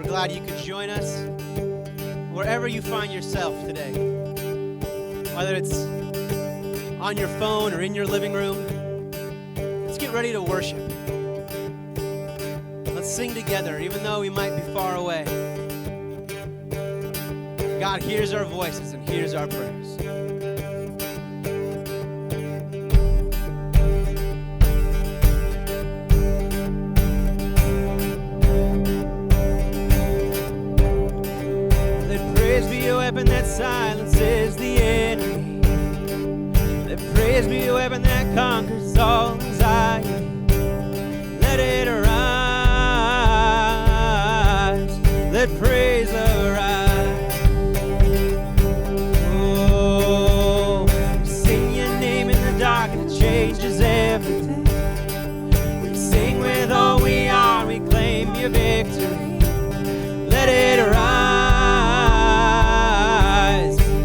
glad you could join us wherever you find yourself today. Whether it's on your phone or in your living room, let's get ready to worship. Let's sing together, even though we might be far away. God hears our voices and hears our prayers. Weapon that silences the enemy. Let praise be a weapon that conquers all anxiety. Let it arise. Let praise arise. Oh, we sing your name in the dark and it changes everything. We sing with all we are, we claim your victory. Let it arise.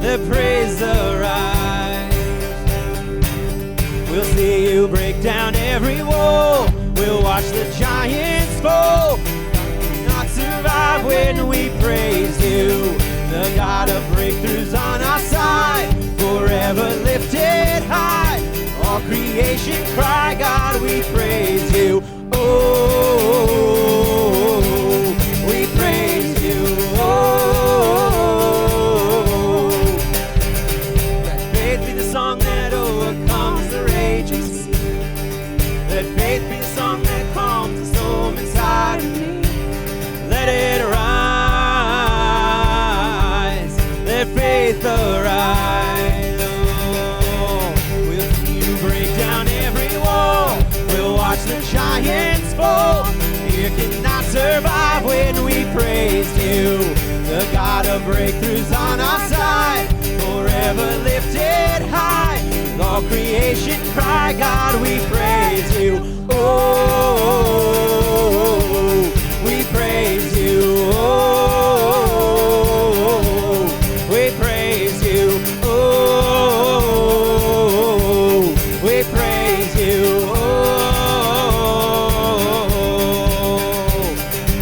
Let praise arise. We'll see you break down every wall. We'll watch the giants fall. Not survive when we praise you. The God of breakthroughs on our side, forever lifted high. All creation cry, God, we praise you. Oh, we praise you. Oh, song that overcomes the raging sea. Let faith be the song that calms the storm inside of me. Let it arise. Let faith arise. Oh, we'll see you break down every wall. We'll watch the giants fall. You cannot survive when we praise you. The God of breakthroughs on our side, forever lifted high. With all creation cry, God, we praise you. Oh, we praise you. Oh, we praise you. Oh, we praise you. Oh,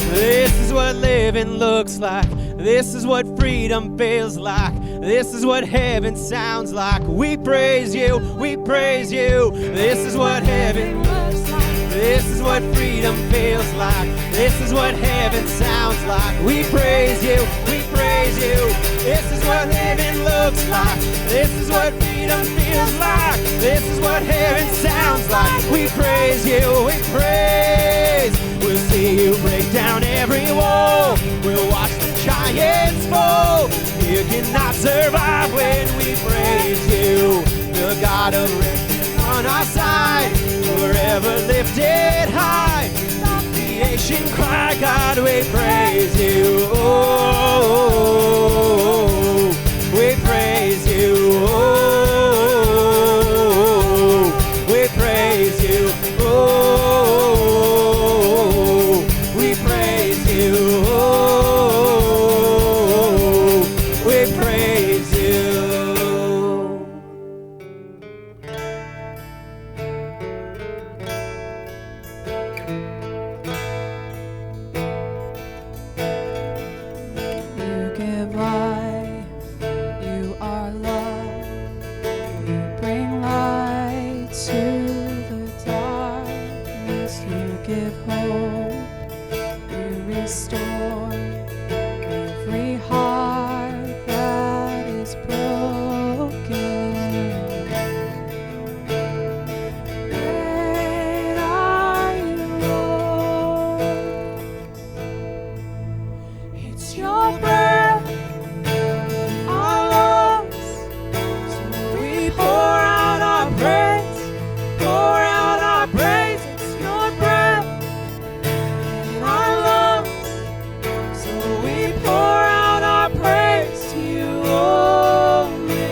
this is what living looks like. This is what freedom feels like. This is what heaven sounds like. We praise you, we praise you. This is what heaven looks like. This is what freedom feels like. This is what heaven sounds like. We praise you, we praise you. This is what heaven looks like. This is what freedom feels like. This is what heaven sounds like. We praise you, we praise. We'll see you break down every wall. We'll watch the giants fall. You cannot survive when we praise you. The God of refuge on our side, forever lifted high. Creation cry, God, we praise you. Oh, we praise you. Oh, we praise you. Oh, we praise you. Oh, we praise you. You give life, you are love. You bring light to the darkness. You give hope, you restore every heart that is broken. Great are you, Lord. It's your breath in our lungs, so we pour out our praise, pour out our praise. It's your breath in our lungs, so we pour out our praise to you only.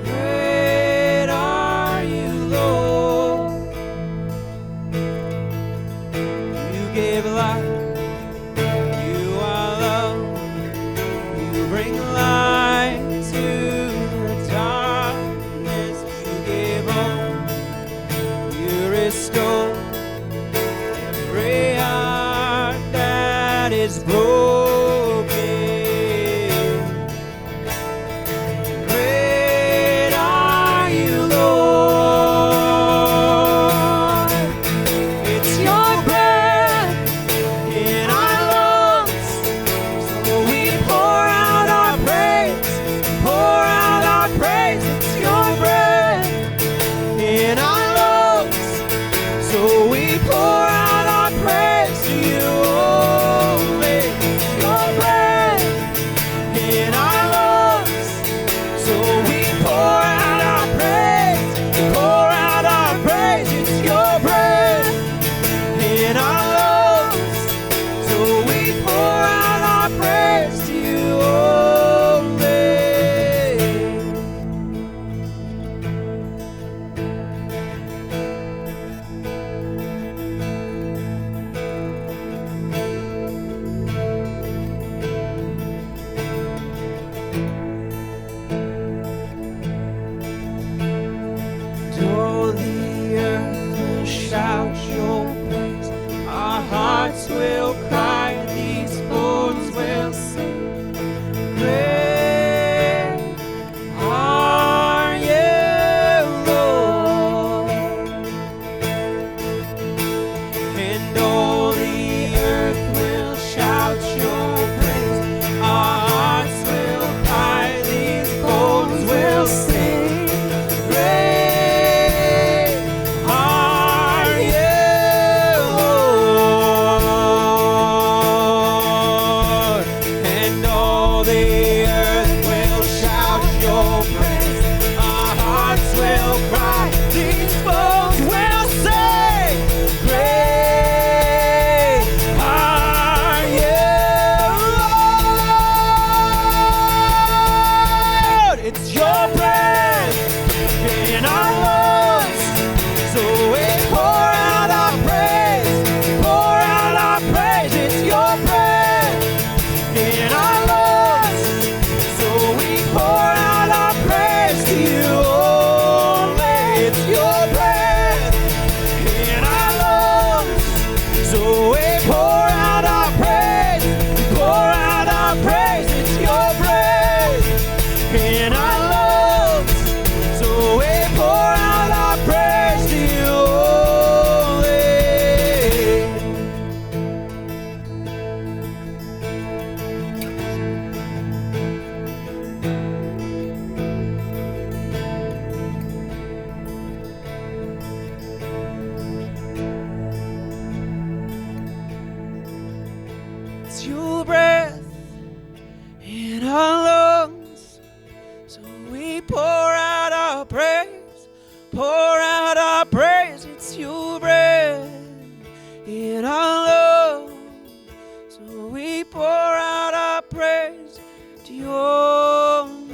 Great are you, Lord. You gave life, you are love. You bring light to the darkness. You gave hope, you restore every heart is broken. Great are you, Lord. It's your breath in our lungs, so we pour out our praise, pour out our praise. It's your breath in our lungs, so we pour out our praise to you only. Your breath in our lungs, so we pour out our praise, pour out our praise. It's your breath in our lungs, so we pour out our praise to you only. All the earth will shout your praise. Our hearts will cry, these bones will sing. Great are you, Lord. And all the earth will shout your praise. Our hearts will cry, these bones will sing. Great are you, Lord. And all the earth will shout your praise. Our hearts will cry, these bones will sing. Great are you, Lord. It's your breath in our lungs, so we pour out our praise, pour out our praise. It's your breath in our lungs, so we pour out our praise to you only. It's your breath in our lungs, so we pour out our praise, pour out our praise. It's your breath in our lungs, so we pour out our praise to you only. It's your breath in our lungs, so we pour out our praise, pour out our praise. It's your breath in our lungs, so we pour out our praise to your name.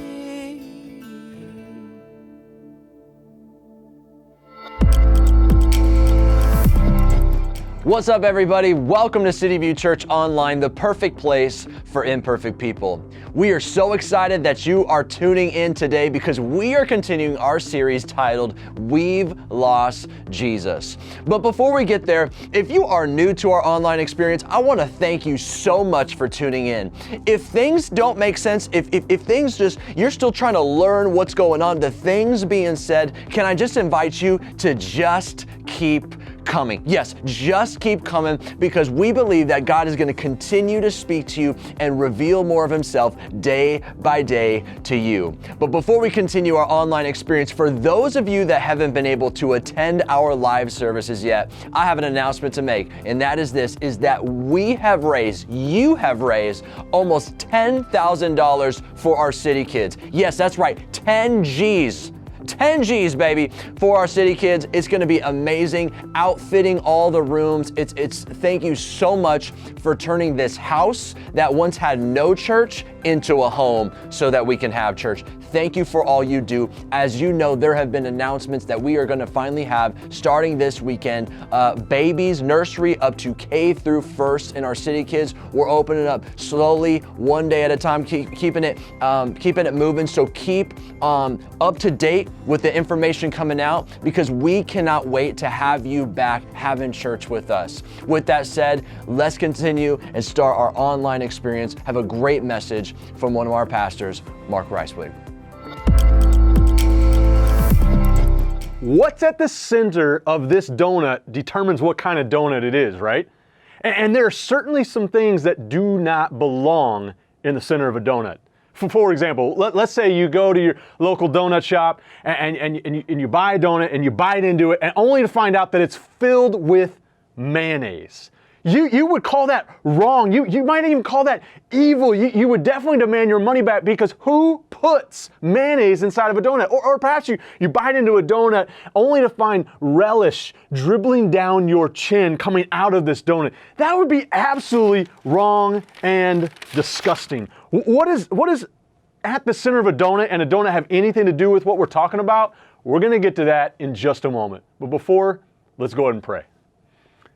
What's up, everybody? Welcome to CityView Church Online, the perfect place for imperfect people. We are so excited that you are tuning in today because we are continuing our series titled, We've Lost Jesus. But before we get there, if you are new to our online experience, I want to thank you so much for tuning in. If things don't make sense, if things you're still trying to learn what's going on, the things being said, can I just invite you to just keep coming. Yes, just keep coming, because we believe that God is going to continue to speak to you and reveal more of himself day by day to you. But before we continue our online experience, for those of you that haven't been able to attend our live services yet, I have an announcement to make, and that is this, is that you have raised almost $10,000 for our city kids. Yes, that's right, 10 G's. 10 G's, baby, for our city kids. It's going to be amazing, outfitting all the rooms. It's thank you so much for turning this house that once had no church into a home so that we can have church. Thank you for all you do. As you know, there have been announcements that we are going to finally have starting this weekend, babies, nursery up to K through first in our city kids. We're opening up slowly, one day at a time, keeping it moving. So keep up to date with the information coming out, because we cannot wait to have you back having church with us. With that said, let's continue and start our online experience. Have a great message from one of our pastors, Mark Reiswig. What's at the center of this donut determines what kind of donut it is, right? And there are certainly some things that do not belong in the center of a donut. For example, let's say you go to your local donut shop and you buy a donut and you bite into it, and only to find out that it's filled with mayonnaise. You would call that wrong. You might even call that evil. You would definitely demand your money back, because who puts mayonnaise inside of a donut? Or perhaps you bite into a donut only to find relish dribbling down your chin coming out of this donut. That would be absolutely wrong and disgusting. What is at the center of a donut, and a donut have anything to do with what we're talking about? We're going to get to that in just a moment. But before, let's go ahead and pray.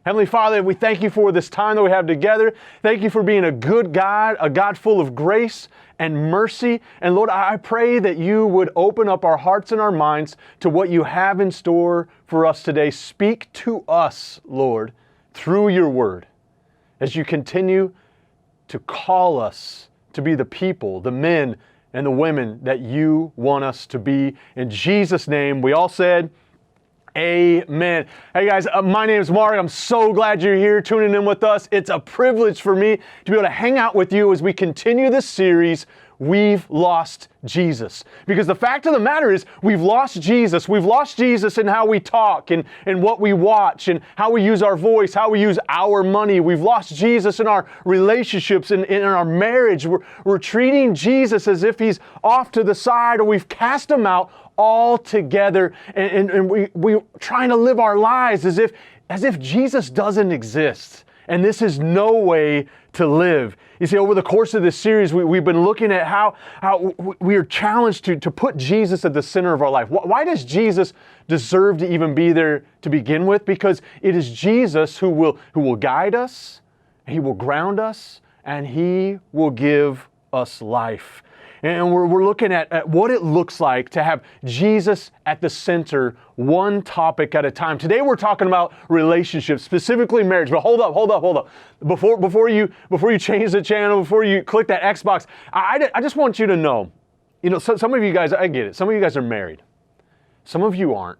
Heavenly Father, we thank you for this time that we have together. Thank you for being a good God, a God full of grace and mercy. And Lord, I pray that you would open up our hearts and our minds to what you have in store for us today. Speak to us, Lord, through your word, as you continue to call us to be the people, the men and the women that you want us to be. In Jesus' name, we all said, amen. Hey guys, my name is Mark. I'm so glad you're here tuning in with us. It's a privilege for me to be able to hang out with you as we continue this series, We've Lost Jesus. Because the fact of the matter is, we've lost Jesus. We've lost Jesus in how we talk and what we watch and how we use our voice, how we use our money. We've lost Jesus in our relationships and in our marriage. We're treating Jesus as if he's off to the side, or we've cast him out all together, and we're trying to live our lives as if Jesus doesn't exist. And this is no way to live. You see, over the course of this series, we've been looking at how we are challenged to put Jesus at the center of our life. Why does Jesus deserve to even be there to begin with? Because it is Jesus who will guide us, he will ground us, and he will give us life. And we're looking at what it looks like to have Jesus at the center, one topic at a time. Today we're talking about relationships, specifically marriage. But hold up. Before you change the channel, before you click that Xbox, I just want you to know, some of you guys, I get it. Some of you guys are married. Some of you aren't.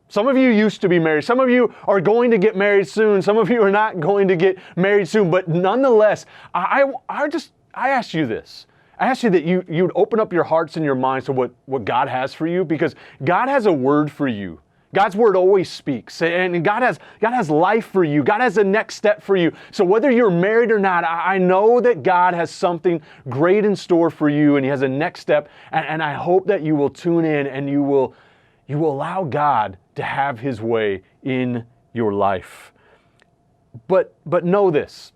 Some of you used to be married. Some of you are going to get married soon. Some of you are not going to get married soon. But nonetheless, I ask you this. I ask you that you'd open up your hearts and your minds to what God has for you, because God has a word for you. God's word always speaks, and God has life for you. God has a next step for you. So whether you're married or not, I know that God has something great in store for you, and he has a next step, and I hope that you will tune in and you will allow God to have his way in your life. But know this.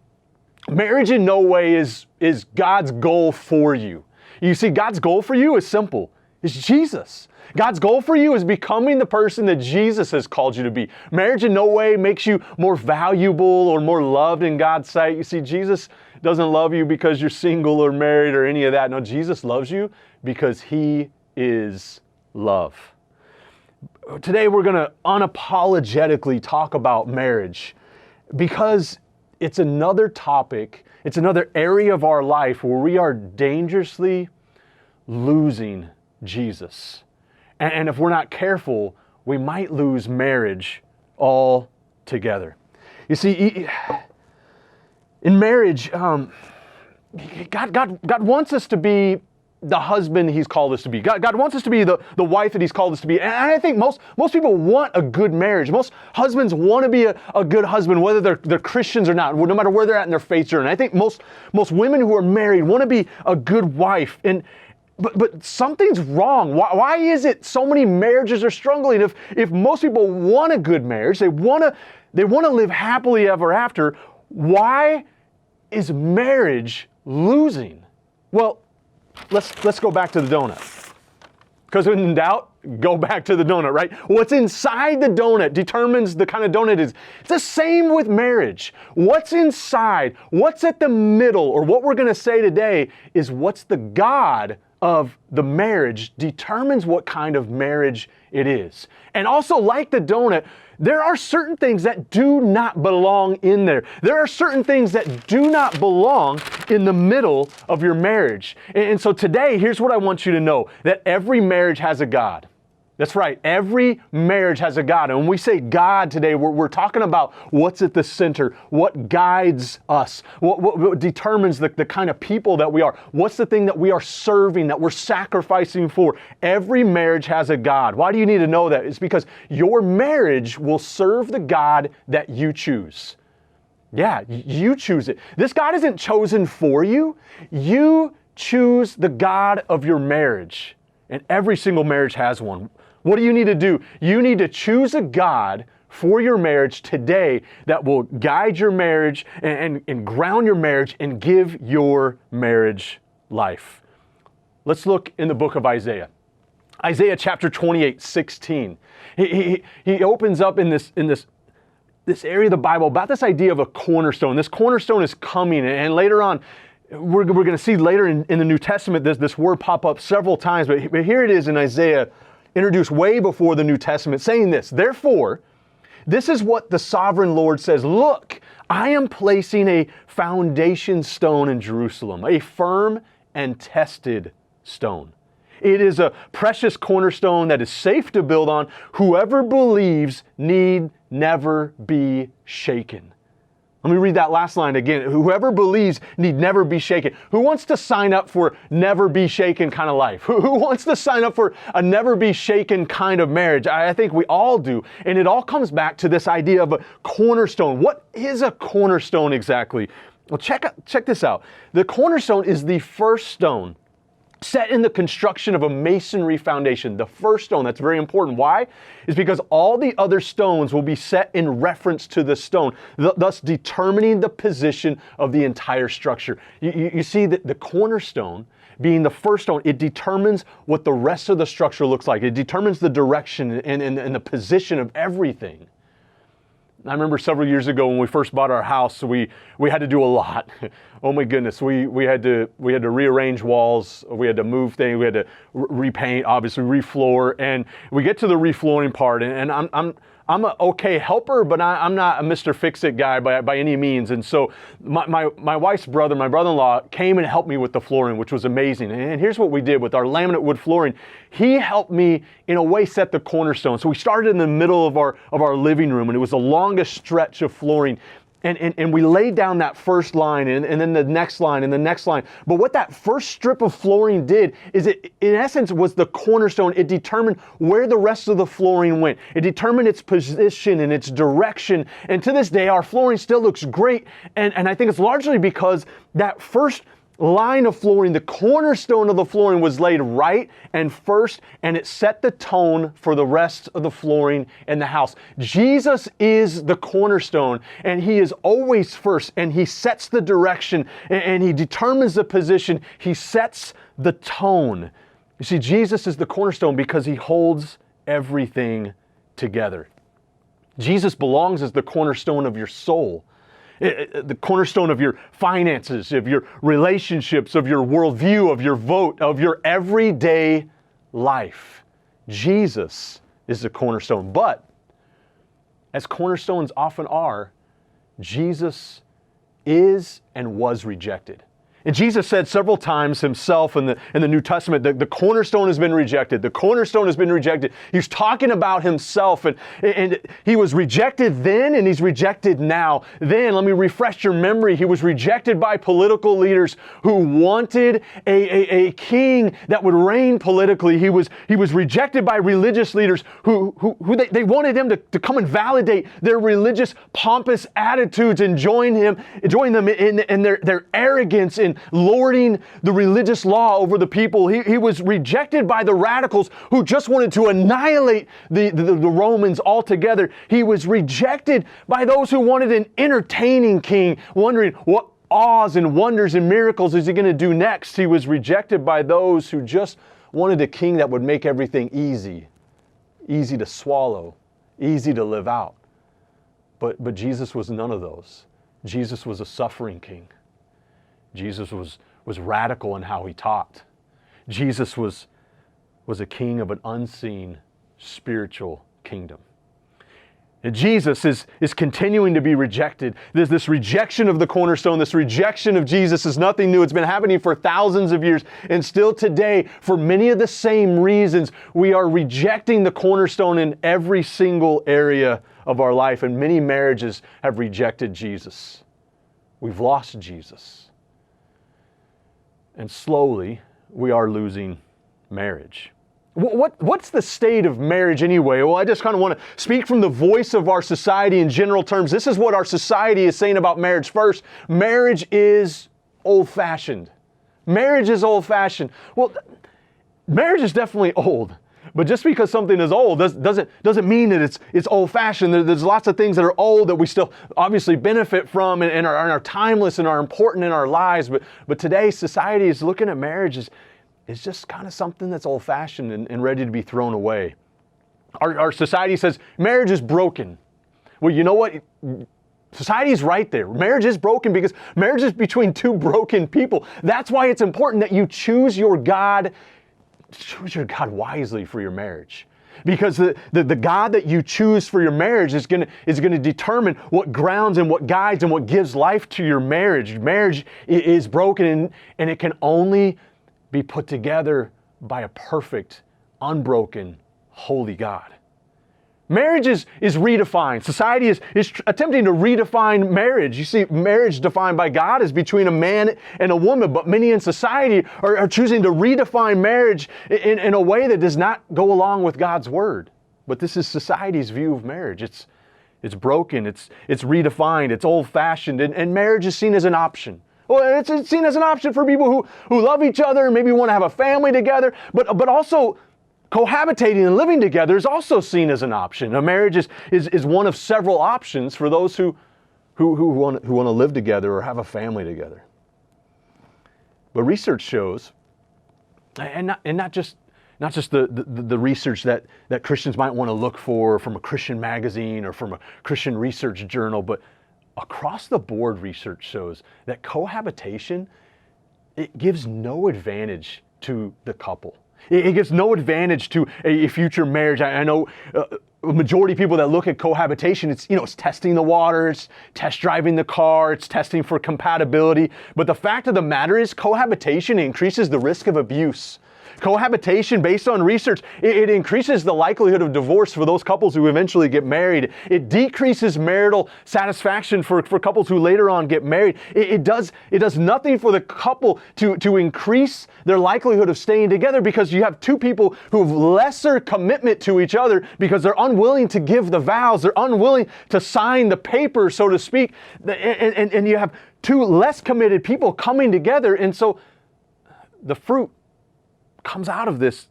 Marriage in no way is God's goal for you. You see, God's goal for you is simple. It's Jesus. God's goal for you is becoming the person that Jesus has called you to be. Marriage in no way makes you more valuable or more loved in God's sight. You see, Jesus doesn't love you because you're single or married or any of that. No, Jesus loves you because he is love. Today we're going to unapologetically talk about marriage, because it's another topic, it's another area of our life where we are dangerously losing Jesus. And if we're not careful, we might lose marriage altogether. You see, in marriage, God wants us to be the husband he's called us to be. God wants us to be the wife that he's called us to be. And I think most people want a good marriage. Most husbands want to be a good husband, whether they're Christians or not, no matter where they're at in their faith journey. I think most women who are married want to be a good wife. But something's wrong. Why is it so many marriages are struggling? If most people want a good marriage, they want to live happily ever after, why is marriage losing? Well, let's go back to the donut. Because when in doubt, go back to the donut, right? What's inside the donut determines the kind of donut it is. It's the same with marriage. What's inside, what's at the middle, or what we're going to say today is what's the God of the marriage determines what kind of marriage it is. And also, like the donut, there are certain things that do not belong in there. There are certain things that do not belong in the middle of your marriage. And so today, here's what I want you to know, that every marriage has a God. That's right. Every marriage has a God. And when we say God today, we're talking about what's at the center, what guides us, what determines the kind of people that we are. What's the thing that we are serving, that we're sacrificing for? Every marriage has a God. Why do you need to know that? It's because your marriage will serve the God that you choose. Yeah, you choose it. This God isn't chosen for you. You choose the God of your marriage. And every single marriage has one. What do you need to do? You need to choose a God for your marriage today that will guide your marriage and ground your marriage and give your marriage life. Let's look in the book of Isaiah. Isaiah chapter 28, 16. He opens up in this area of the Bible about this idea of a cornerstone. This cornerstone is coming, and later on, we're going to see later in the New Testament this word pop up several times, but here it is in Isaiah, introduced way before the New Testament, saying this, "Therefore, this is what the sovereign Lord says, look, I am placing a foundation stone in Jerusalem, a firm and tested stone. It is a precious cornerstone that is safe to build on. Whoever believes need never be shaken." Let me read that last line again. Whoever believes need never be shaken. Who wants to sign up for never be shaken kind of life? Who wants to sign up for a never be shaken kind of marriage? I think we all do. And it all comes back to this idea of a cornerstone. What is a cornerstone exactly? Well, check this out. The cornerstone is the first stone set in the construction of a masonry foundation. The first stone, that's very important. Why? Is because all the other stones will be set in reference to the stone, thus determining the position of the entire structure. You see that the cornerstone being the first stone, it determines what the rest of the structure looks like. It determines the direction and the position of everything. I remember several years ago when we first bought our house, we had to do a lot. Oh my goodness, we had to rearrange walls, we had to move things, we had to repaint, obviously refloor, and we get to the reflooring part, and I'm an okay helper, but I'm not a Mr. Fix-It guy by any means. And so my wife's brother, my brother-in-law, came and helped me with the flooring, which was amazing. And here's what we did with our laminate wood flooring. He helped me, in a way, set the cornerstone. So we started in the middle of our living room, and it was the longest stretch of flooring. And we laid down that first line and then the next line and the next line. But what that first strip of flooring did is it, in essence, was the cornerstone. It determined where the rest of the flooring went. It determined its position and its direction. And to this day, our flooring still looks great. And I think it's largely because that first line of flooring, the cornerstone of the flooring, was laid right and first, and it set the tone for the rest of the flooring in the house. Jesus is the cornerstone, and He is always first, and He sets the direction, and He determines the position. He sets the tone. You see, Jesus is the cornerstone because He holds everything together. Jesus belongs as the cornerstone of your soul, the cornerstone of your finances, of your relationships, of your worldview, of your vote, of your everyday life. Jesus is the cornerstone. But, as cornerstones often are, Jesus is and was rejected. And Jesus said several times himself in the New Testament that the cornerstone has been rejected. The cornerstone has been rejected. He's talking about himself, and he was rejected then, and he's rejected now. Then, let me refresh your memory, he was rejected by political leaders who wanted a king that would reign politically. He was rejected by religious leaders who they wanted him to come and validate their religious pompous attitudes and join them in their arrogance in lording the religious law over the people. He was rejected by the radicals who just wanted to annihilate the Romans altogether. He was rejected by those who wanted an entertaining king, wondering, what awes and wonders and miracles is he going to do next? He was rejected by those who just wanted a king that would make everything easy to swallow, easy to live out. But Jesus was none of those. Jesus was a suffering king. Jesus was radical in how he taught. Jesus was a king of an unseen spiritual kingdom. And Jesus is continuing to be rejected. There's this rejection of the cornerstone, this rejection of Jesus is nothing new. It's been happening for thousands of years. And still today, for many of the same reasons, we are rejecting the cornerstone in every single area of our life. And many marriages have rejected Jesus. We've lost Jesus. And slowly, we are losing marriage. What's the state of marriage anyway? Well, I just kind of want to speak from the voice of our society in general terms. This is what our society is saying about marriage. First, marriage is old-fashioned. Marriage is old-fashioned. Well, marriage is definitely old. But just because something is old doesn't mean that it's old-fashioned. There's lots of things that are old that we still obviously benefit from and are timeless and are important in our lives. But today, society is looking at marriage as it's just kind of something that's old-fashioned and ready to be thrown away. Our society says marriage is broken. Well, you know what? Society is right there. Marriage is broken because marriage is between two broken people. That's why it's important that you choose your God wisely for your marriage. Because the God that you choose for your marriage is going to determine what grounds and what guides and what gives life to your marriage. Marriage is broken and it can only be put together by a perfect, unbroken, holy God. Marriage is redefined. Society is attempting to redefine marriage. You see, marriage defined by God is between a man and a woman, but many in society are choosing to redefine marriage in a way that does not go along with God's word. But this is society's view of marriage. It's broken, it's redefined, it's old-fashioned, and marriage is seen as an option. Well, it's seen as an option for people who love each other and maybe want to have a family together, but also cohabitating and living together is also seen as an option. A marriage is one of several options for those who want to live together or have a family together. But research shows, and not just the research that Christians might want to look for from a Christian magazine or from a Christian research journal, but across the board research shows that cohabitation, it gives no advantage to the couple. It gives no advantage to a future marriage. I know a majority of people that look at cohabitation, it's testing the water, it's test driving the car, it's testing for compatibility. But the fact of the matter is cohabitation increases the risk of abuse. Cohabitation, based on research, it increases the likelihood of divorce for those couples who eventually get married. It decreases marital satisfaction for couples who later on get married. It does nothing for the couple to increase their likelihood of staying together, because you have two people who have lesser commitment to each other because they're unwilling to give the vows, they're unwilling to sign the paper, so to speak, and you have two less committed people coming together, and so the fruit comes out of this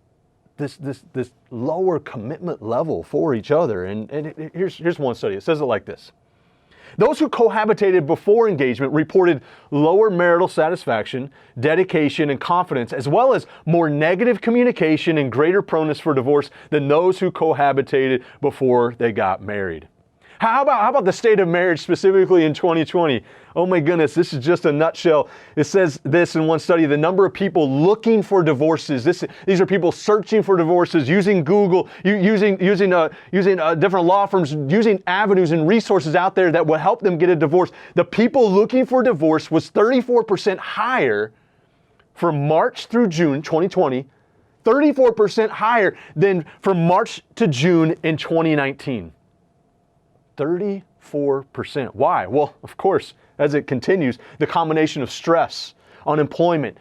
lower commitment level for each other. And here's one study. It says it like this. Those who cohabitated before engagement reported lower marital satisfaction, dedication, and confidence, as well as more negative communication and greater proneness for divorce than those who cohabitated before they got married. How about the state of marriage specifically in 2020? Oh my goodness, this is just a nutshell. It says this in one study: the number of people looking for divorces. These are people searching for divorces, using Google, using different law firms, using avenues and resources out there that will help them get a divorce. The people looking for divorce was 34% higher from March through June 2020, 34% higher than from March to June in 2019. 34%. Why? Well, of course, as it continues, the combination of stress, unemployment,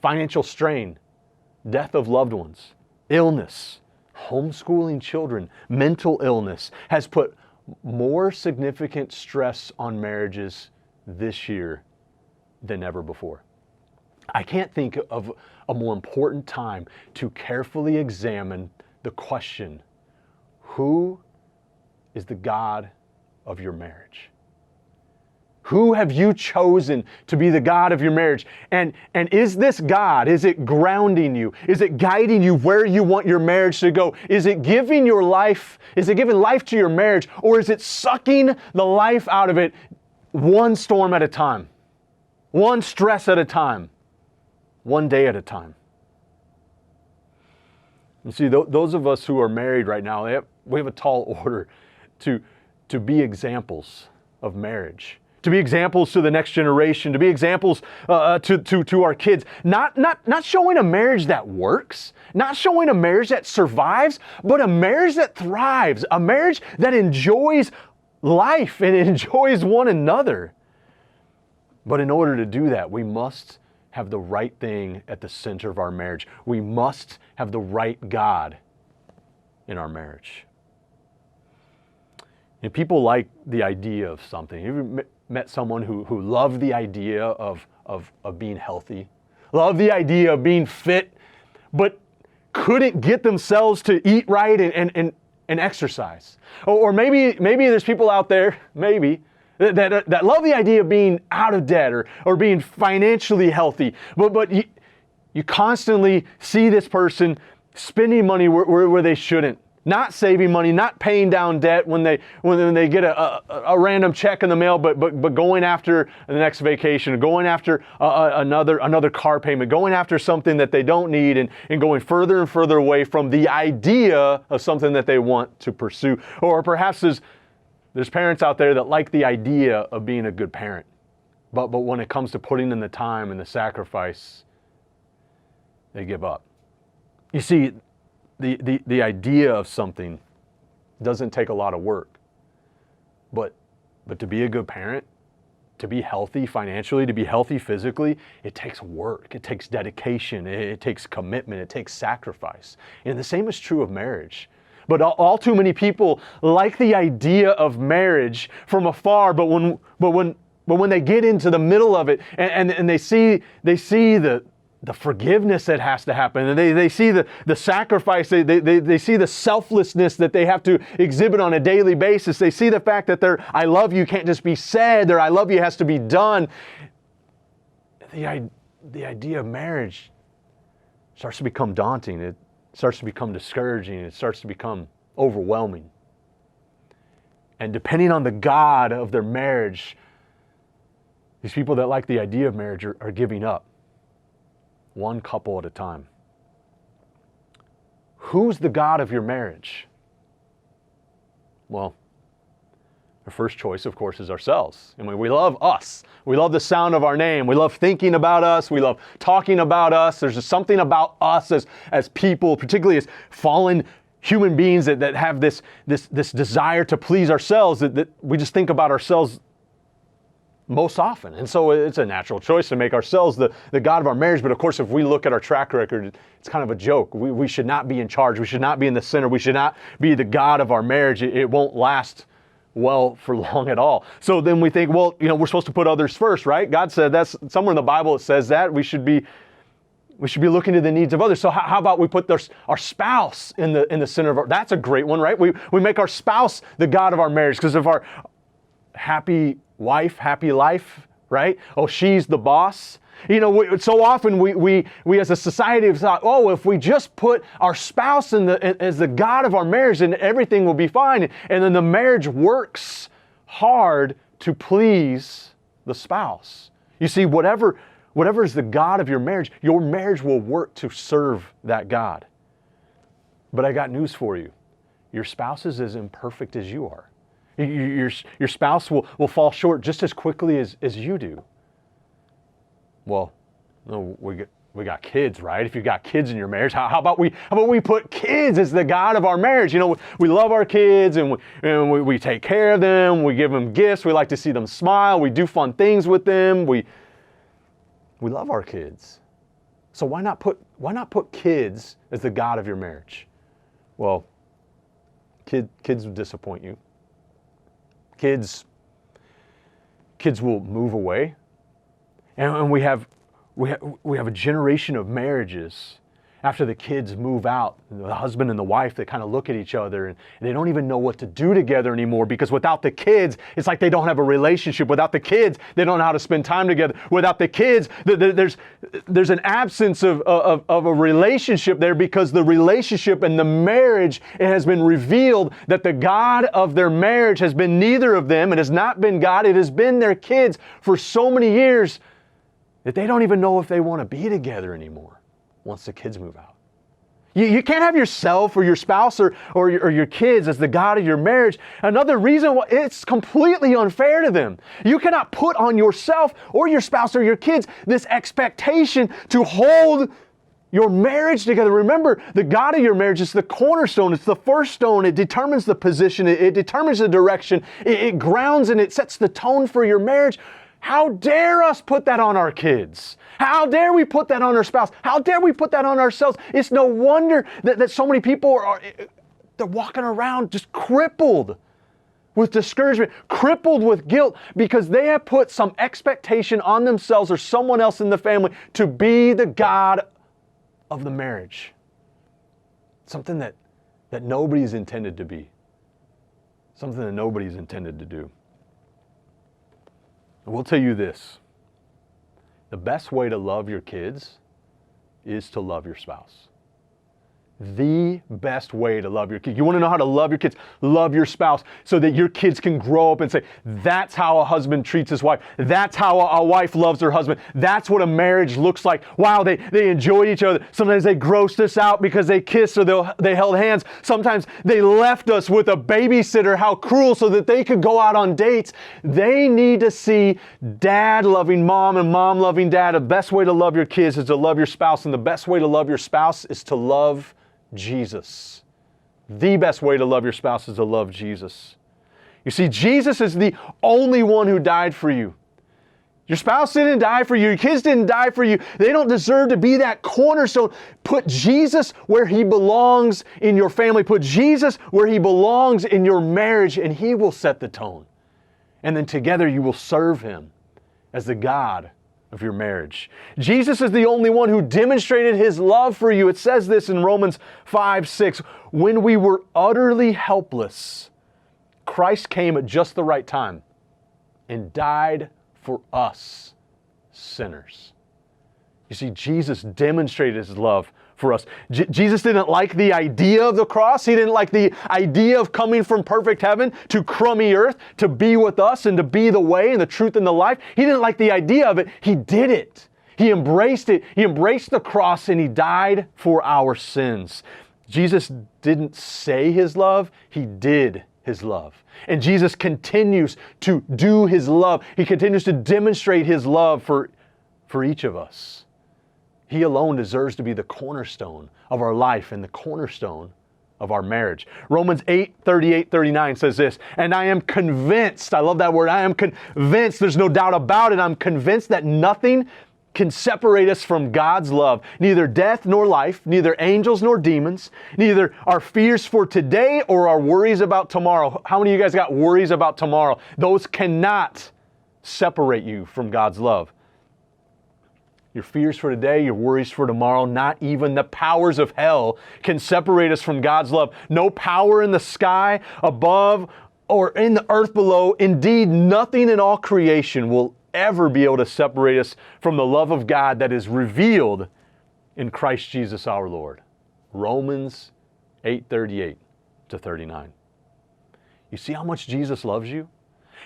financial strain, death of loved ones, illness, homeschooling children, mental illness has put more significant stress on marriages this year than ever before. I can't think of a more important time to carefully examine the question, who is the God of your marriage? Who have you chosen to be the God of your marriage? And is this God, is it grounding you? Is it guiding you where you want your marriage to go? Is it giving life to your marriage? Or is it sucking the life out of it one storm at a time? One stress at a time? One day at a time? You see, those of us who are married right now, we have a tall order to be examples of marriage. To be examples to the next generation, to be examples to our kids. Not showing a marriage that works, not showing a marriage that survives, but a marriage that thrives, a marriage that enjoys life and enjoys one another. But in order to do that, we must have the right thing at the center of our marriage. We must have the right God in our marriage. And people like the idea of something. Have you ever met someone who loved the idea of being healthy, loved the idea of being fit, but couldn't get themselves to eat right and exercise? Or maybe there's people out there, that love the idea of being out of debt or being financially healthy, but you constantly see this person spending money where they shouldn't, not saving money, not paying down debt when they get a random check in the mail, but going after the next vacation, going after another car payment, going after something that they don't need, and going further and further away from the idea of something that they want to pursue. Or perhaps there's parents out there that like the idea of being a good parent, but when it comes to putting in the time and the sacrifice, they give up. You see, the idea of something doesn't take a lot of work, but to be a good parent, to be healthy financially, to be healthy physically, it takes work, it takes dedication, it takes commitment, it takes sacrifice. And the same is true of marriage. But all too many people like the idea of marriage from afar, but when they get into the middle of it and they see the forgiveness that has to happen, and they see the sacrifice, they see the selflessness that they have to exhibit on a daily basis. They see the fact that their "I love you" can't just be said, their "I love you" has to be done. The idea of marriage starts to become daunting. It starts to become discouraging. It starts to become overwhelming. And depending on the God of their marriage, these people that like the idea of marriage are giving up, one couple at a time. Who's the God of your marriage? Well, our first choice, of course, is ourselves. I mean, we love us. We love the sound of our name. We love thinking about us. We love talking about us. There's just something about us as people, particularly as fallen human beings that have this desire to please ourselves, that we just think about ourselves most often. And so it's a natural choice to make ourselves the God of our marriage. But of course, if we look at our track record, it's kind of a joke. We should not be in charge. We should not be in the center. We should not be the God of our marriage. It won't last well for long at all. So then we think, well, we're supposed to put others first, right? God said that's somewhere in the Bible. It says that we should be looking to the needs of others. So how about we put our spouse in the center of that's a great one, right? We make our spouse the God of our marriage because of our happy wife, happy life, right? Oh, she's the boss. So often we as a society have thought, oh, if we just put our spouse as the God of our marriage, then everything will be fine. And then the marriage works hard to please the spouse. You see, whatever is the God of your marriage will work to serve that God. But I got news for you. Your spouse is as imperfect as you are. Your spouse will fall short just as quickly as you do. Well, no, we got kids, right? If you've got kids in your marriage, how about we put kids as the God of our marriage? We love our kids and we take care of them. We give them gifts. We like to see them smile. We do fun things with them. We love our kids. So why not put kids as the God of your marriage? Well, kids will disappoint you. Kids will move away. And we have a generation of marriages. after the kids move out, the husband and the wife, they kind of look at each other and they don't even know what to do together anymore, because without the kids, it's like they don't have a relationship. Without the kids, they don't know how to spend time together. Without the kids, there's an absence of a relationship there, because the relationship and the marriage, it has been revealed that the God of their marriage has been neither of them. It has not been God. It has been their kids for so many years that they don't even know if they want to be together anymore once the kids move out. You can't have yourself or your spouse or your kids as the God of your marriage. Another reason why it's completely unfair to them. You cannot put on yourself or your spouse or your kids this expectation to hold your marriage together. Remember, the God of your marriage is the cornerstone. It's the first stone. It determines the position. It determines the direction. It grounds and it sets the tone for your marriage. How dare us put that on our kids? How dare we put that on our spouse? How dare we put that on ourselves? It's no wonder that so many people they're walking around just crippled with discouragement, crippled with guilt, because they have put some expectation on themselves or someone else in the family to be the God of the marriage. Something that nobody's intended to be. Something that nobody's intended to do. I will tell you this. The best way to love your kids is to love your spouse. The best way to love your kids. You want to know how to love your kids? Love your spouse, so that your kids can grow up and say, that's how a husband treats his wife. That's how a wife loves her husband. That's what a marriage looks like. Wow, they enjoyed each other. Sometimes they grossed us out because they kissed or they held hands. Sometimes they left us with a babysitter. How cruel, so that they could go out on dates. They need to see dad loving mom and mom loving dad. The best way to love your kids is to love your spouse, and the best way to love your spouse is to love Jesus. The best way to love your spouse is to love Jesus. You see, Jesus is the only one who died for you. Your spouse didn't die for you. Your kids didn't die for you. They don't deserve to be that cornerstone. Put Jesus where He belongs in your family. Put Jesus where He belongs in your marriage, and He will set the tone. And then together you will serve Him as the God of your marriage. Jesus is the only one who demonstrated His love for you. It says this in Romans 5:6. When we were utterly helpless, Christ came at just the right time and died for us sinners. You see, Jesus demonstrated His love for us. Jesus didn't like the idea of the cross. He didn't like the idea of coming from perfect heaven to crummy earth to be with us and to be the way and the truth and the life. He didn't like the idea of it. He did it. He embraced it. He embraced the cross, and He died for our sins. Jesus didn't say His love. He did His love. And Jesus continues to do His love. He continues to demonstrate His love for each of us. He alone deserves to be the cornerstone of our life and the cornerstone of our marriage. Romans 8:38-39 says this, and I am convinced, I love that word, I am convinced, there's no doubt about it, I'm convinced that nothing can separate us from God's love. Neither death nor life, neither angels nor demons, neither our fears for today or our worries about tomorrow. How many of you guys got worries about tomorrow? Those cannot separate you from God's love. Your fears for today, your worries for tomorrow, not even the powers of hell can separate us from God's love. No power in the sky above or in the earth below. Indeed, nothing in all creation will ever be able to separate us from the love of God that is revealed in Christ Jesus our Lord. Romans 8:38-39. You see how much Jesus loves you?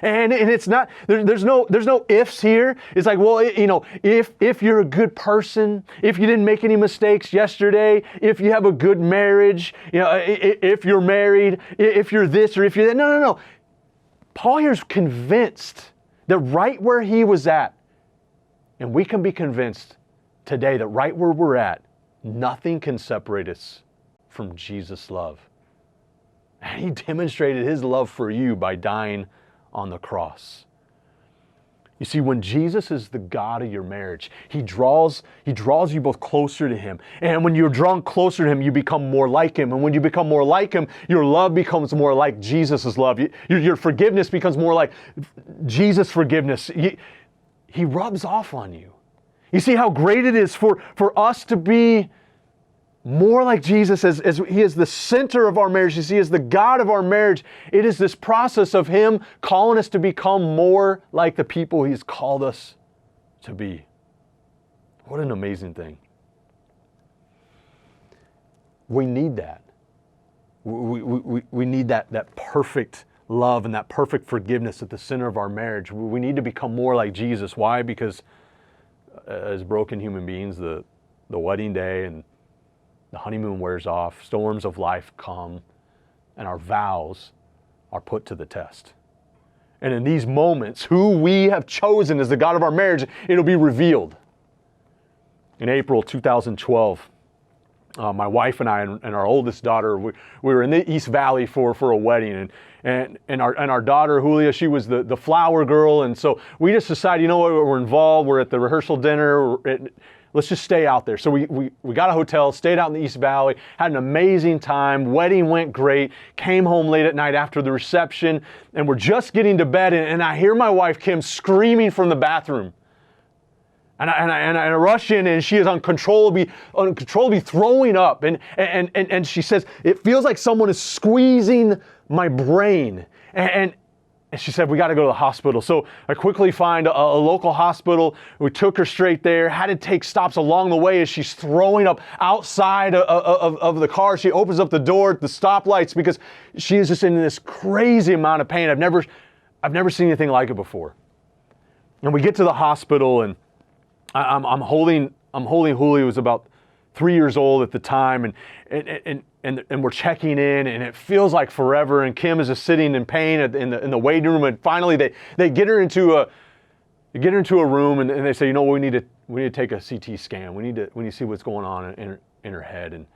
And it's not, there's no ifs here. It's like, well, if you're a good person, if you didn't make any mistakes yesterday, if you have a good marriage, if you're married, if you're this or if you're that. No. Paul here's convinced that right where he was at, and we can be convinced today that right where we're at, nothing can separate us from Jesus' love. And He demonstrated His love for you by dying on the cross. You see, when Jesus is the God of your marriage, He draws you both closer to Him. And when you're drawn closer to Him, you become more like Him. And when you become more like Him, your love becomes more like Jesus' love. Your forgiveness becomes more like Jesus' forgiveness. He rubs off on you. You see how great it is for us to be more like Jesus as He is the center of our marriage, as He is the God of our marriage. It is this process of Him calling us to become more like the people He's called us to be. What an amazing thing. We need that. We need that perfect love and that perfect forgiveness at the center of our marriage. We need to become more like Jesus. Why? Because as broken human beings, the wedding day and the honeymoon wears off, storms of life come, and our vows are put to the test. And in these moments, who we have chosen as the God of our marriage, it'll be revealed. In April 2012, my wife and I and our oldest daughter, we were in the East Valley for a wedding, and our daughter Julia, she was the flower girl, and so we just decided, you know what, we're involved, we're at the rehearsal dinner, let's just stay out there. So we got a hotel, stayed out in the East Valley, had an amazing time, wedding went great, came home late at night after the reception, and we're just getting to bed, and I hear my wife Kim screaming from the bathroom. And I rush in, and she is uncontrollably throwing up. And she says, it feels like someone is squeezing my brain. And she said, we got to go to the hospital. So I quickly find a local hospital. We took her straight there, had to take stops along the way as she's throwing up outside of the car. She opens up the door at the stoplights because she is just in this crazy amount of pain. I've never seen anything like it before. And we get to the hospital, and I'm holding Julia, who was about 3 years old at the time, and we're checking in, and it feels like forever. And Kim is just sitting in pain in the waiting room, and finally they get her into a room, and they say, you know, we need to take a CT scan. We need to see what's going on in her head.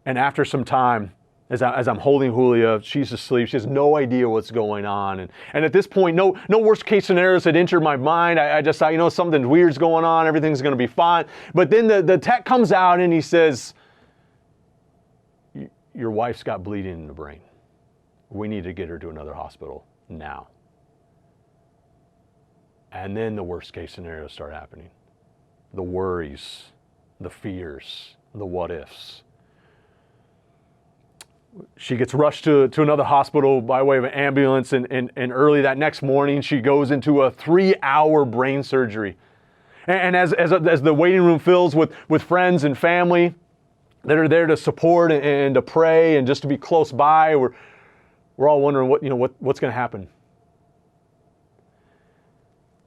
And after some time, as I'm holding Julia, she's asleep. She has no idea what's going on. And at this point, no worst case scenarios had entered my mind. I just thought, you know, something weird's going on. Everything's going to be fine. But then the tech comes out and he says, your wife's got bleeding in the brain. We need to get her to another hospital now. And then the worst case scenarios start happening. The worries, the fears, the what ifs. She gets rushed to another hospital by way of an ambulance, and early that next morning, she goes into a 3-hour brain surgery. And as the waiting room fills with friends and family that are there to support and to pray and just to be close by, we're all wondering what's going to happen.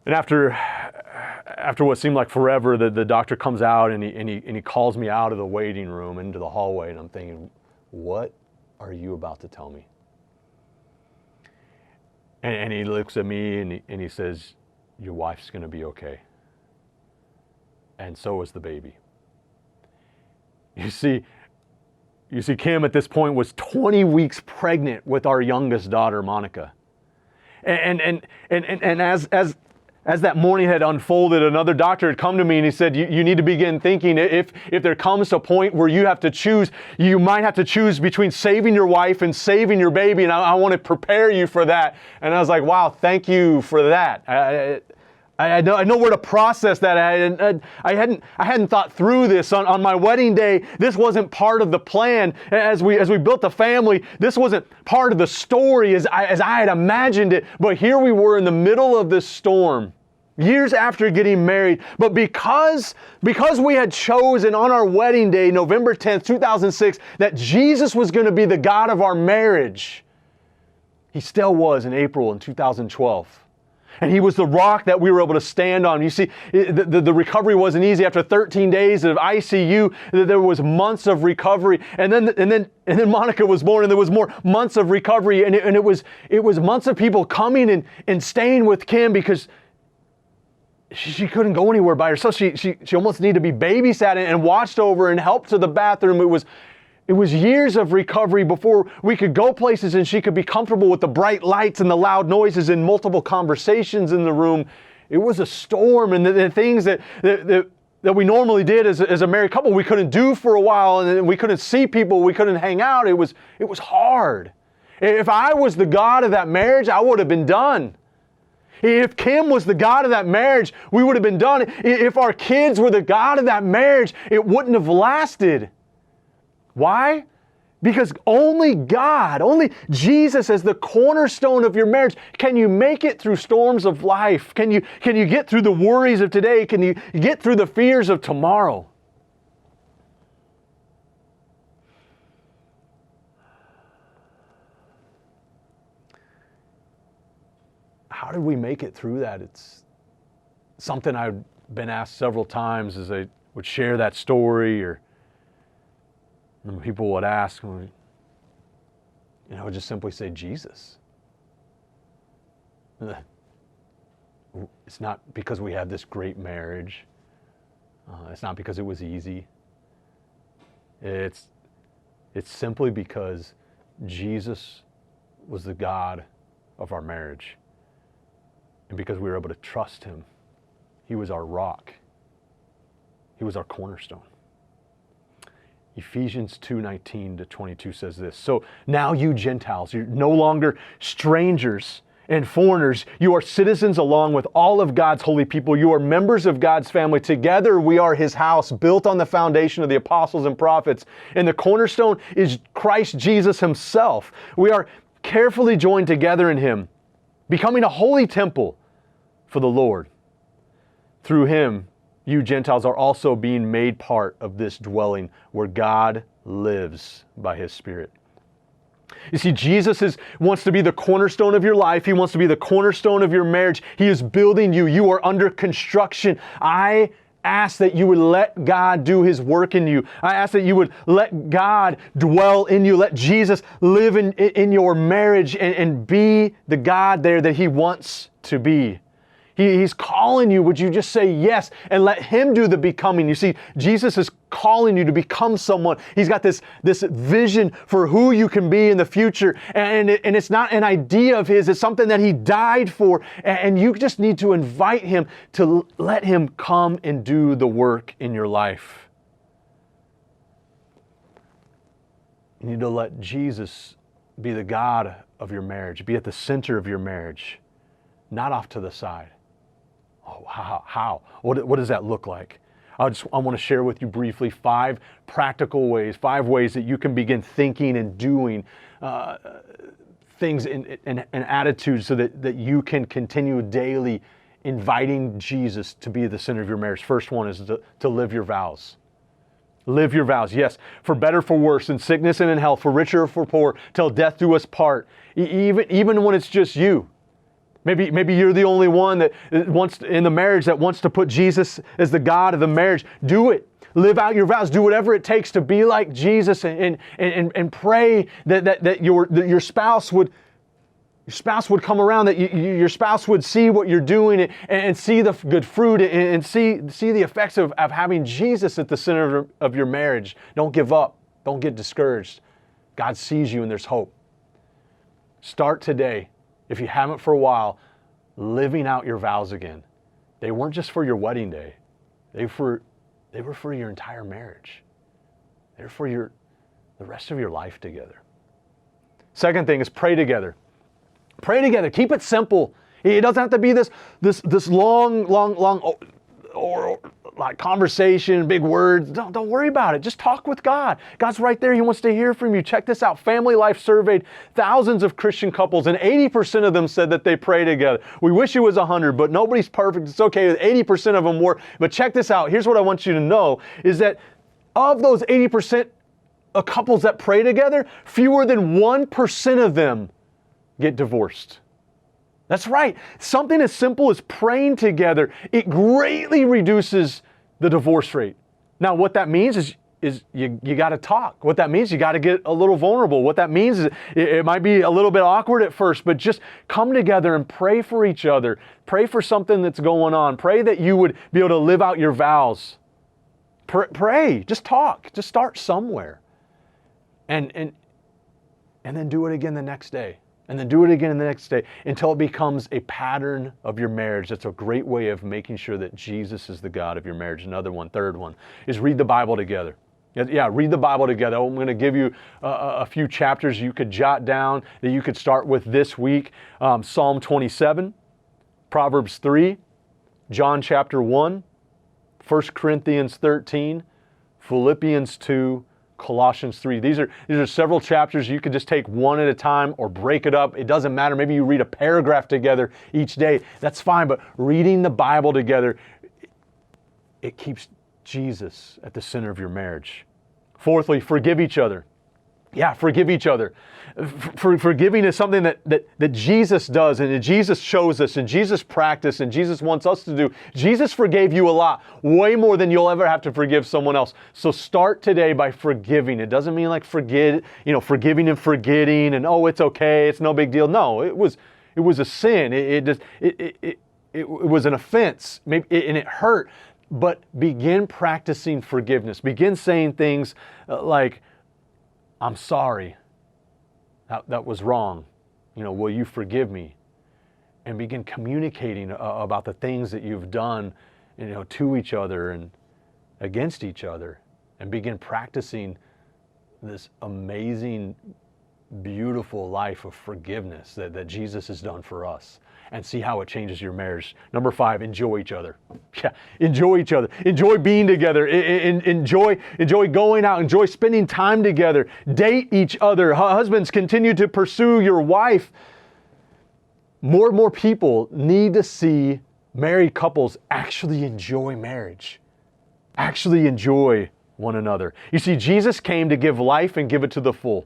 And after what seemed like forever, the doctor comes out and he calls me out of the waiting room into the hallway, and I'm thinking, what are you about to tell me? And he looks at me and he says, your wife's going to be okay. And so is the baby. You see, Kim at this point was 20 weeks pregnant with our youngest daughter, Monica. And as that morning had unfolded, another doctor had come to me and he said, you need to begin thinking if there comes a point where you have to choose, you might have to choose between saving your wife and saving your baby, and I want to prepare you for that. And I was like, wow, thank you for that. I know where to process that. I hadn't thought through this on my wedding day. This wasn't part of the plan. As we built the family, this wasn't part of the story as I had imagined it. But here we were in the middle of this storm, years after getting married. But because we had chosen on our wedding day, November 10th, 2006, that Jesus was going to be the God of our marriage, He still was in April in 2012. And He was the rock that we were able to stand on. You see, the recovery wasn't easy. After 13 days of ICU, there was months of recovery. And then Monica was born, and there was more months of recovery. And it was months of people coming and staying with Kim because she couldn't go anywhere by herself. She almost needed to be babysat and watched over and helped to the bathroom. It was years of recovery before we could go places and she could be comfortable with the bright lights and the loud noises and multiple conversations in the room. It was a storm, and the things that we normally did as a married couple, we couldn't do for a while, and we couldn't see people, we couldn't hang out. It was hard. If I was the God of that marriage, I would have been done. If Kim was the God of that marriage, we would have been done. If our kids were the God of that marriage, it wouldn't have lasted. Why? Because only God, only Jesus as the cornerstone of your marriage, can you make it through storms of life? Can you get through the worries of today? Can you get through the fears of tomorrow? How did we make it through that? It's something I've been asked several times as I would share that story, or people would ask, I would just simply say, Jesus. It's not because we had this great marriage. It's not because it was easy. It's simply because Jesus was the God of our marriage. And because we were able to trust Him. He was our rock. He was our cornerstone. Ephesians 2:19-22 says this, "So now you Gentiles, you're no longer strangers and foreigners. You are citizens along with all of God's holy people. You are members of God's family. Together we are His house, built on the foundation of the apostles and prophets. And the cornerstone is Christ Jesus Himself. We are carefully joined together in Him, becoming a holy temple for the Lord. Through Him, you Gentiles are also being made part of this dwelling where God lives by His Spirit." You see, Jesus wants to be the cornerstone of your life. He wants to be the cornerstone of your marriage. He is building you. You are under construction. I ask that you would let God do His work in you. I ask that you would let God dwell in you. Let Jesus live in your marriage and be the God there that He wants to be. He's calling you. Would you just say yes and let Him do the becoming? You see, Jesus is calling you to become someone. He's got this vision for who you can be in the future. And it's not an idea of His. It's something that He died for. And you just need to invite Him to let Him come and do the work in your life. You need to let Jesus be the God of your marriage, be at the center of your marriage, not off to the side. Oh, how? What does that look like? I want to share with you briefly 5 practical ways, 5 ways that you can begin thinking and doing things and attitudes so that you can continue daily inviting Jesus to be the center of your marriage. First one is to live your vows. Live your vows, yes, for better, for worse, in sickness and in health, for richer or for poor, till death do us part, even when it's just you. Maybe you're the only one that wants in the marriage that wants to put Jesus as the God of the marriage. Do it. Live out your vows. Do whatever it takes to be like Jesus and pray that your spouse would come around, that your spouse would see what you're doing and see the good fruit and see the effects of having Jesus at the center of your marriage. Don't give up. Don't get discouraged. God sees you and there's hope. Start today. If you haven't for a while, living out your vows again. They weren't just for your wedding day. They were for your entire marriage. They were for the rest of your life together. Second thing is pray together. Pray together. Keep it simple. It doesn't have to be this long or like conversation, big words. Don't worry about it. Just talk with God. God's right there. He wants to hear from you. Check this out. Family Life surveyed thousands of Christian couples, and 80% of them said that they pray together. We wish it was 100, but nobody's perfect. It's okay. 80% of them were. But check this out. Here's what I want you to know is that of those 80% of couples that pray together, fewer than 1% of them get divorced. That's right. Something as simple as praying together, it greatly reduces the divorce rate. Now, what that means is you got to talk. What that means, you got to get a little vulnerable. What that means is it might be a little bit awkward at first, but just come together and pray for each other. Pray for something that's going on. Pray that you would be able to live out your vows. Pray. Just talk. Just start somewhere. And then do it again the next day. And then do it again the next day until it becomes a pattern of your marriage. That's a great way of making sure that Jesus is the God of your marriage. Another one, third one, is read the Bible together. Yeah, read the Bible together. I'm going to give you a few chapters you could jot down that you could start with this week. Psalm 27, Proverbs 3, John chapter 1, 1 Corinthians 13, Philippians 2, Colossians 3. These are several chapters. You could just take one at a time or break it up. It doesn't matter. Maybe you read a paragraph together each day. That's fine, but reading the Bible together, it keeps Jesus at the center of your marriage. Fourthly, forgive each other. Yeah, forgive each other. Forgiving is something that Jesus does and that Jesus shows us and Jesus practiced and Jesus wants us to do. Jesus forgave you a lot, way more than you'll ever have to forgive someone else. So start today by forgiving. It doesn't mean like forgiving and forgetting and, oh, it's okay, it's no big deal. No, it was a sin. It was an offense, maybe, and it hurt. But begin practicing forgiveness. Begin saying things like, I'm sorry. That was wrong. Will you forgive me? And begin communicating about the things that you've done, to each other and against each other. And begin practicing this amazing, beautiful life of forgiveness that Jesus has done for us. And see how it changes your marriage. Number 5, enjoy each other. Yeah, enjoy each other. Enjoy being together. Enjoy going out. Enjoy spending time together. Date each other. Husbands, continue to pursue your wife. More and more people need to see married couples actually enjoy marriage. Actually enjoy one another. You see, Jesus came to give life and give it to the full.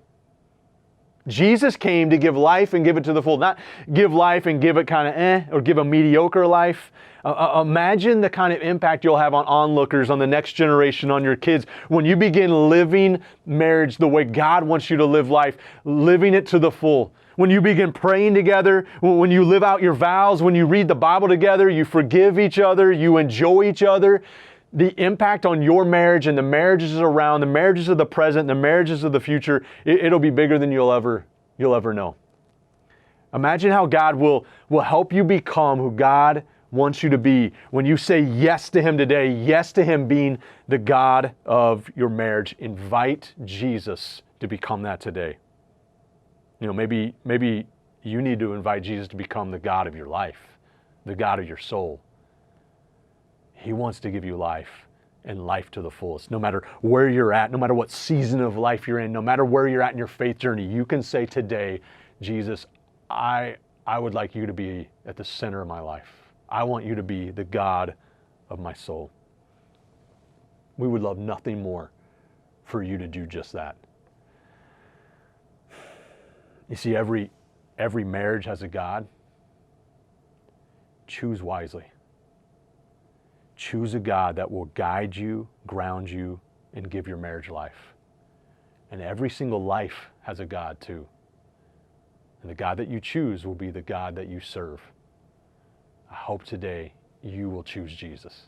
Jesus came to give life and give it to the full, not give life and give it kind of or give a mediocre life. Imagine the kind of impact you'll have on onlookers, on the next generation, on your kids, when you begin living marriage the way God wants you to live life, living it to the full. When you begin praying together, when you live out your vows, when you read the Bible together, you forgive each other, you enjoy each other. The impact on your marriage and the marriages around, the marriages of the present, the marriages of the future, it'll be bigger than you'll ever know. Imagine how God will help you become who God wants you to be when you say yes to Him today, yes to Him being the God of your marriage. Invite Jesus to become that today. Maybe you need to invite Jesus to become the God of your life, the God of your soul. He wants to give you life and life to the fullest. No matter where you're at, no matter what season of life you're in, no matter where you're at in your faith journey, you can say today, Jesus, I would like you to be at the center of my life. I want you to be the God of my soul. We would love nothing more for you to do just that. You see, every marriage has a God. Choose wisely. Choose a God that will guide you, ground you, and give your marriage life. And every single life has a God too. And the God that you choose will be the God that you serve. I hope today you will choose Jesus.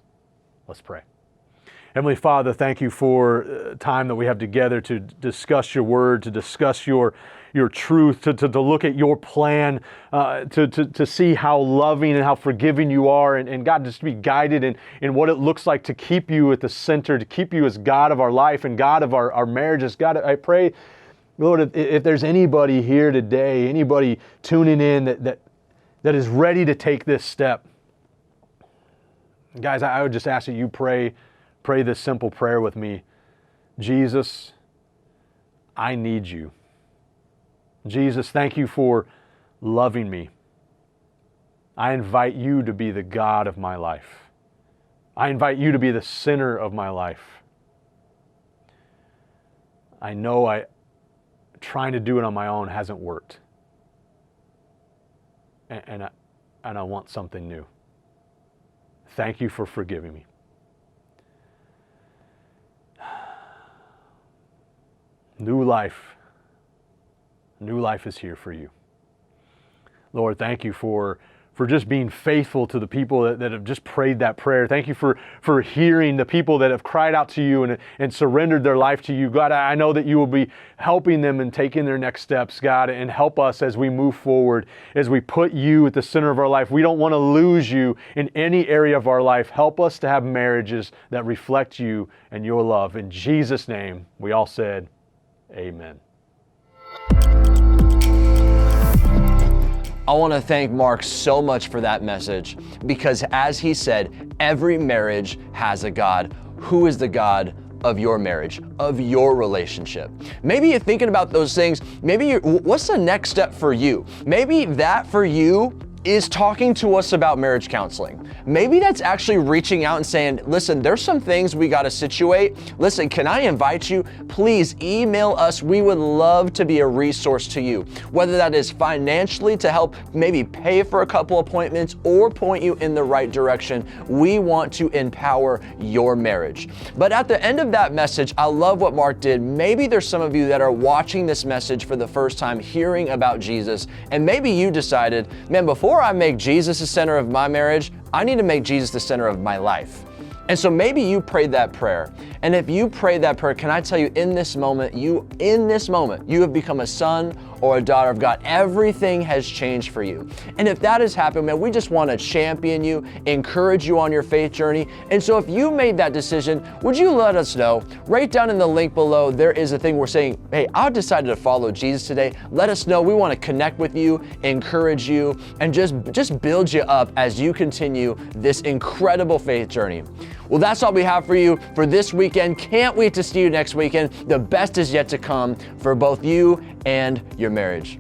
Let's pray. Heavenly Father, thank you for time that we have together to discuss your word, to discuss your truth, to look at your plan, to see how loving and how forgiving you are, and God, just to be guided in what it looks like to keep you at the center, to keep you as God of our life and God of our marriages. God, I pray, Lord, if there's anybody here today, anybody tuning in that is ready to take this step, guys, I would just ask that you pray this simple prayer with me. Jesus, I need you. Jesus, thank you for loving me. I invite you to be the God of my life. I invite you to be the center of my life. I know trying to do it on my own hasn't worked. And I want something new. Thank you for forgiving me. New life is here for you. Lord, thank you for just being faithful to the people that have just prayed that prayer. Thank you for hearing the people that have cried out to you and surrendered their life to you. God, I know that you will be helping them and taking their next steps, God, and help us as we move forward, as we put you at the center of our life. We don't want to lose you in any area of our life. Help us to have marriages that reflect you and your love. In Jesus' name, we all said, amen. I want to thank Mark so much for that message, because as he said, every marriage has a God. Who is the God of your marriage, of your relationship. Maybe you're thinking about those things. Maybe what's the next step for you? Maybe that for you is talking to us about marriage counseling. Maybe that's actually reaching out and saying, listen, there's some things we got to situate. Listen, can I invite you? Please email us. We would love to be a resource to you, whether that is financially to help maybe pay for a couple appointments or point you in the right direction. We want to empower your marriage. But at the end of that message, I love what Mark did. Maybe there's some of you that are watching this message for the first time, hearing about Jesus, and maybe you decided, man, before I make Jesus the center of my marriage, I need to make Jesus the center of my life. And so maybe you prayed that prayer. And if you prayed that prayer, can I tell you, in this moment, you have become a son or a daughter of God. Everything has changed for you. And if that has happened, man, we just want to champion you, encourage you on your faith journey. And so if you made that decision, would you let us know? Right down in the link below, there is a thing we're saying, hey, I decided to follow Jesus today. Let us know. We want to connect with you, encourage you, and just build you up as you continue this incredible faith journey. Well, that's all we have for you for this weekend. Can't wait to see you next weekend. The best is yet to come for both you and your marriage.